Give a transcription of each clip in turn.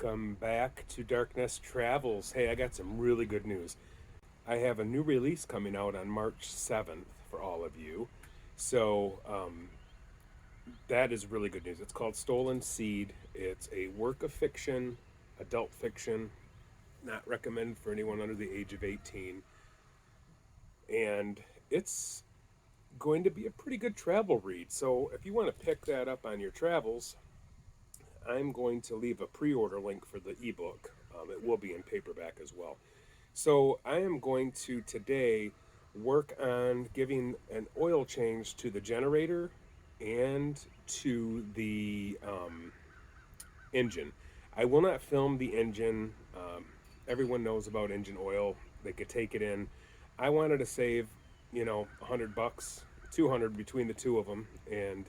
Welcome back to Darkness Travels. Hey, I got some really good news. I have a new release coming out on March 7th for all of you. So, that is really good news. It's called Stolen Seed. It's a work of fiction, adult fiction, not recommended for anyone under the age of 18. And it's going to be a pretty good travel read. So, if you want to pick that up on your travels, I'm going to leave a pre-order link for the ebook. It will be in paperback as well. So I am going to today work on giving an oil change to the generator and to the engine. I will not film the engine. Everyone knows about engine oil. They could take it in. I wanted to save, $100, 200 between the two of them, and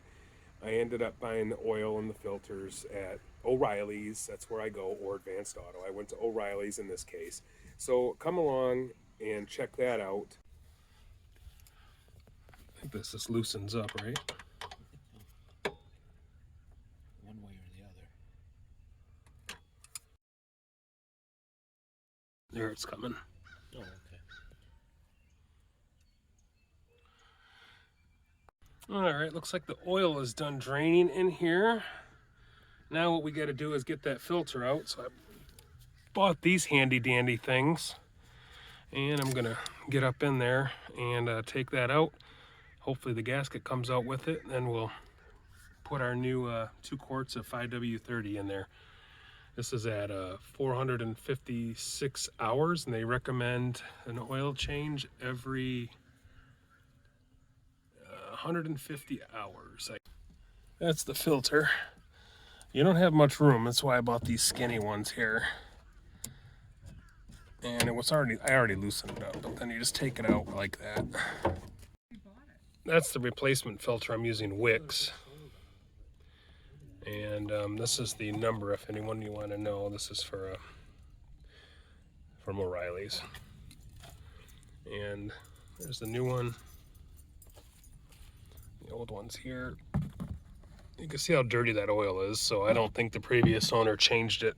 I ended up buying the oil and the filters at O'Reilly's. That's where I go, or Advanced Auto. I went to O'Reilly's in this case. So come along and check that out. I think this just loosens up, right? One way or the other. There, it's coming. Oh, okay. All right, looks like the oil is done draining in here. Now what we got to do is get that filter out. So I bought these handy dandy things, and I'm gonna get up in there and take that out. Hopefully the gasket comes out with it, and then we'll put our new 2 quarts of 5W30 in there. This is at 456 hours, and they recommend an oil change every 150 hours. That's the filter. You don't have much room. That's why I bought these skinny ones here. And I already loosened it up, but then you just take it out like that. That's the replacement filter. I'm using Wicks. And this is the number if anyone you want to know. This is for from O'Reilly's. And there's the new one. The old one's here. You can see how dirty that oil is, so I don't think the previous owner changed it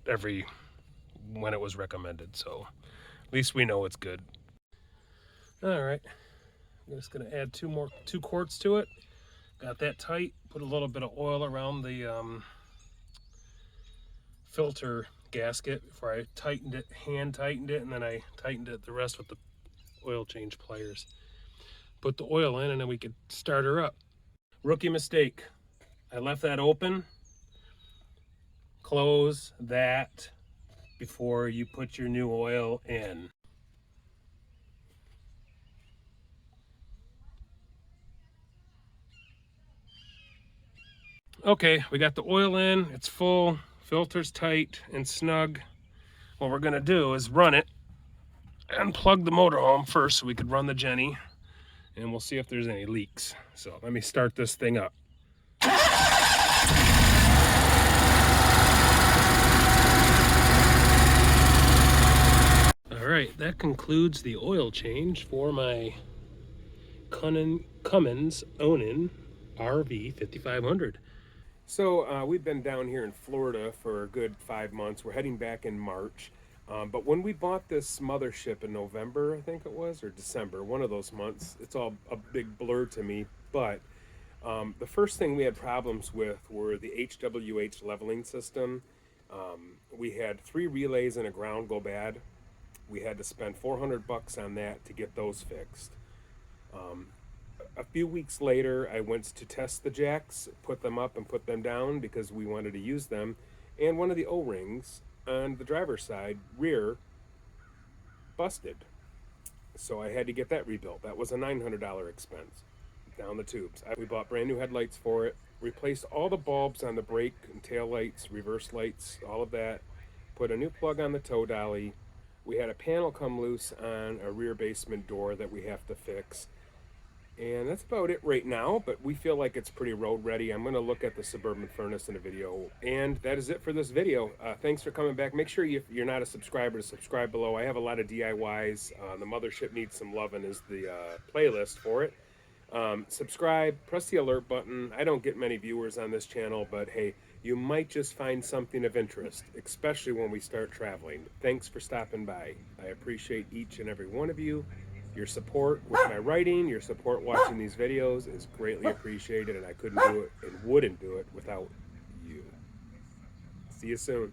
when it was recommended, so at least we know it's good. All right, I'm just gonna add 2 quarts to it. Got that tight, put a little bit of oil around the filter gasket before I hand tightened it, and then I tightened it the rest with the oil change pliers. Put the oil in, and then we could start her up. Rookie mistake. I left that open. Close that before you put your new oil in. Okay, we got the oil in, it's full, filter's tight and snug. What we're gonna do is run it and plug the motorhome first so we could run the Jenny, and we'll see if there's any leaks. So let me start this thing up. All right, that concludes the oil change for my Cummins Onan RV 5500. So we've been down here in Florida for a good 5 months. We're heading back in March. But when we bought this mothership in November, I think it was, or December, one of those months, it's all a big blur to me. But the first thing we had problems with were the HWH leveling system. We had 3 relays and a ground go bad. We had to spend $400 on that to get those fixed. A few weeks later, I went to test the jacks, put them up and put them down because we wanted to use them. And one of the O-rings on the driver's side, rear, busted. So I had to get that rebuilt. That was a $900 expense down the tubes. We bought brand new headlights for it, replaced all the bulbs on the brake and tail lights, reverse lights, all of that, put a new plug on the tow dolly. We had a panel come loose on a rear basement door that we have to fix. And that's about it right now, but we feel like it's pretty road ready. I'm gonna look at the Suburban furnace in a video. And that is it for this video. Thanks for coming back. Make sure if you're not a subscriber to subscribe below. I have a lot of DIYs. The mothership needs some loving is the playlist for it. Subscribe, press the alert button. I don't get many viewers on this channel, but hey, you might just find something of interest, especially when we start traveling. Thanks for stopping by. I appreciate each and every one of you. Your support with my writing, your support watching these videos is greatly appreciated, and I couldn't do it and wouldn't do it without you. See you soon.